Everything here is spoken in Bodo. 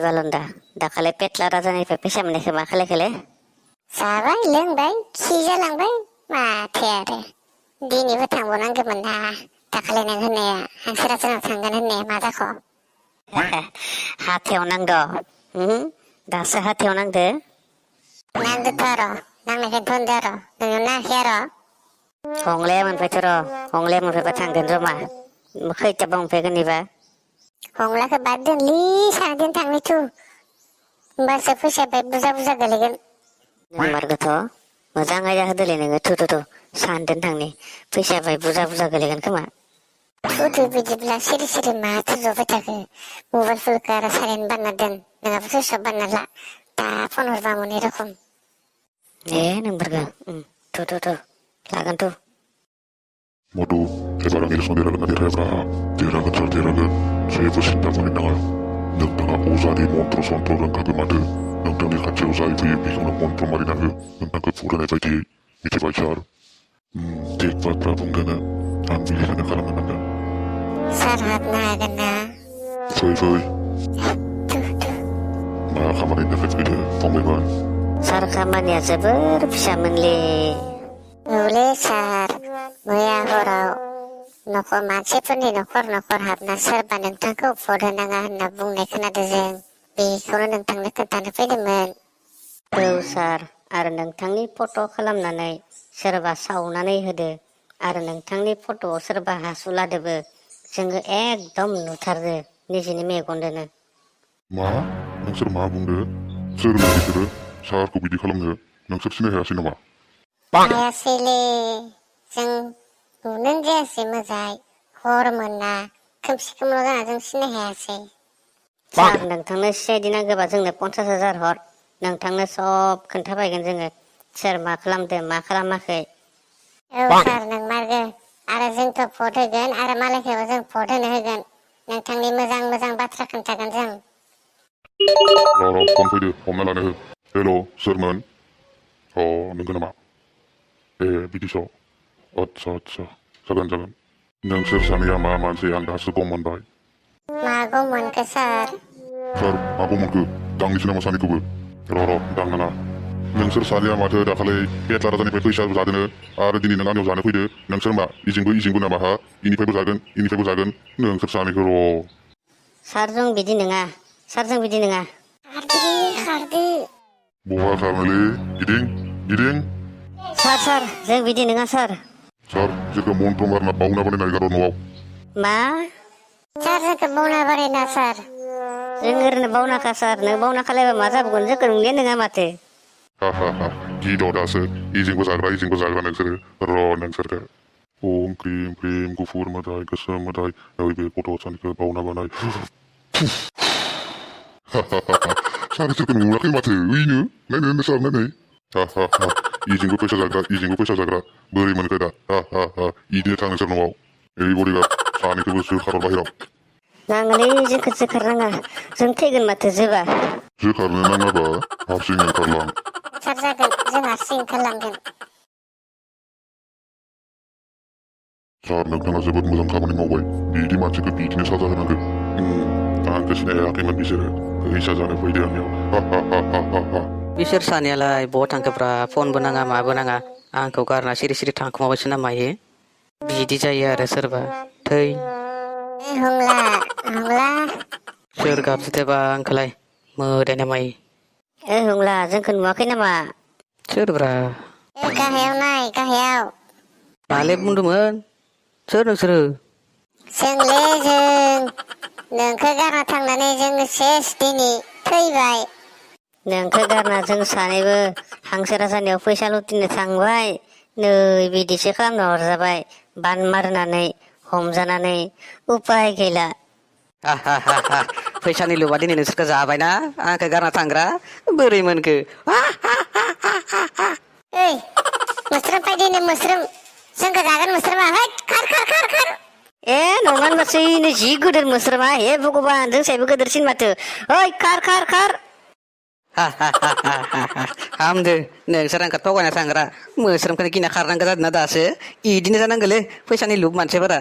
बालन्दा दाखालि पेटला राजानिफ्राय फैसा मोननायखौ मा खालायखोलै? जाबाय लोंबाय खि जालांबाय माथो आरो दिनैबो थांबावनांगौमोन ना। दाखालि नों होननाया हांसो राजानाव थांगोन होननाया मा जाख'? हाथायाव नांद' दासो हाथायाव नांदो। नांदोथ' र' नांनायखायनोथ' होनदो र' नोंनाव नाङाखै आर'। हंलाया मोनफैथ' र' हंलाया मोनफैबा थांगोन जमा। खैथाबा मोनफैगोन इबा? हंलाखौ बाद दोनलै सानैजों थांनि थु होमबासो फैसाया बाय बुरजा बुरजा गोलैगोन। नंमारगौथ' मोजां आयदा होदोलै नोङो थु सानैजों थांनि फैसाया बाय बुरजा बुरजा गोलैगोन खोमा। थु बिदिब्ला सिरि सिरि माथो जबाय थाखो मबाइलफोरखौ आरो साइलेन्ट बानायना दोन नङाबा सुइस अफ बानायना ला दा फन हरबा मोनै रखम। नंमारगौ थु लागोन थु। मधु एबार आंनि रेसन देरहागोन ना देरहायाब्रा? देरहागोन सार देरहागोन जेबो सिन्था खालामनो नाङा। नोंथाङा अजानि मन्त्र सन्त्र रोंखागौ माथो। नोंथांनि खाथियाव जाय फैयो बेखौनो मन्त्र मारिना हो नोंथांखौ फुरहोनाय बायदियै मिथिबाय सार? थिग बाथ्रा बुंदों आं बिनिखायनो खालामनो नांगोन। सार हाबनो हागोन ना? फै मा खामानिनि थाखाय फैदो फंबायमोन? सार खामानिया जोबोर फिसामोनलै। औलै सार मैया हराव मानसिफोरनि न'खर हाबना सोरबा नोंथांखौ भट होनाङा होनना बुंनाय खोनादों जों बेखौनो नोंथांनो खोन्थानो फैदोंमोन। औ सार आरो नोंथांनि फट' खालामनानै सोरबा सावनानै होदो आरो नोंथांनि फट'आव सोरबा हासुलादोबो जोङो एकदम नुथारदो निजेनि मेगनजोंनो। मा नोंसोर मा बुंदो? सोरमोन बिसोरो सारखौ बिदि खालामनो? नोंसोर सिनाय हायासै नामा? हायासैलै जों नुनाय जायासै मोजाङै हरमोन ना खोमसि खोमलाव जाना जों सिनाय हायासै। सार नोंथांनो सिआइडि नांगौबा जोंनो 50,000 हर नोंथांनो सब खोन्थाबायगोन जोङो सोर मा खालामदो मा खालामाखै। औ सार नोंमारगो आरो जोंथ' भट होगोन आरो मालायखौबो जों भट होनो होगोन नोंथांनि मोजां बाथ्रा खोन्थागोन जों। र' फन फैदो हमना लानो हो। हेल' सोरमोन? नोंगौ नामा? बिदिसो आदसा जागोन नोंसोर सानैया मा मानसि आं दासो गम मोनबाय। मा गम मोनखो सार? सार मा गम मोनखो दांनोसै नामा सानैखौबो? र' दांनाङा। नोंसोर सानैया माथो दाखालि पेटला राजानिफ्राय फैसा जादोंनो आरो दिनै नों आंनियाव जानो फैदो। नोंसोर मा इजिंबो नामा? हा इनिफ्रायबो जागोन नोंसोर सानैखौ र'। सार जों बिदि नङा। खारदो बहा खारनोलै गिदिं सार जों बिदि नङा सार। सार जोंखौ मन्त्र मारना बावना बानायना एगार' न'आव। मा? सार जोंखौ बावना बानायना सार। जों ओरैनो बावनाखा सार नों बावना खालायबा मा जाबावगोन जोंखौ नंलिया नङा माथो। हा गिद' दासो इजिंबो जाग्रा नोंसोरो र' नोंसोरखौ ओम क्रिम गुफुर मोदाय गोसोम मोदाय नैबे गथ' सानखौ बावना बानाय। सारिसोरखौ नुवाखै माथो ओइनो नायनो सार नायनाय। इजिंबो फैसा जाग्रा बोरै मोनखो दा? इदिनो थां नोंसोर न'आव। बडिगार्ड सानैखौबो जोखारहर बाहेराव। नाङालै जोंखौ जोखारनाङा जों थैगोन माथो जोबा। जोखारनो नाङाबा हारसिं ओंखारलां। सार जागोन जों हारसिं ओंखारलांगोन। सार नोंथाङा जोबोद मोजां खामानि मावबाय बिदि मानसिखौ बिदिनो साजा होनांगौ। आंखौ सिनाय हायाखैमोन बिसोरो फैसा जानो फैदो आंनियाव। बिसोर सानैयालाय बहा थांखोब्रा? फनबो नाङा माबो नाङा आंखौ गारना सिरि थांखुमाबायसो ना मायो? बिदि जायो आरो सोरबा थै। हंला सोर गाबज्रिदोबा आंखौलाय मोदाय ना मायो? हंला जोंखौ नुवाखै नामा? सोरब्रा? गाहायाव नाय गाहायाव। माले बुंदोंमोन? सोर नोंसोरो? जोंलै जों नोंखौ गारना थांनानै जोङो सेस दिनै थैबाय। नोंखौ गारना जों सानैबो हांसो राजानियाव फैसा लुटिनो थांबाय नै बिदिसो खालामना हरजाबाय बान मारनानै हमजानानै उपाय गैला। फैसानि लुबा दिनै नोंसोरखौ जाबायना आंखौ गारना थांग्रा बोरै मोनखो? ओइ मोस्रोम फैदोनो मोस्रोम जोंखौ जागोन मोस्रोमा खार। नङा होनबासैनो जि गोदोर मोस्रोमा हे भगबान जोंसायबो गोदोरसिन माथो। ओइ खार। हामदो नोंसोर आंखौ थगायना थांग्रा मोस्रोमखौनो गिना खारनांगौ जादोंना दासो। इदिनो जानांगोलै फैसानि लुब मानसिफोरा।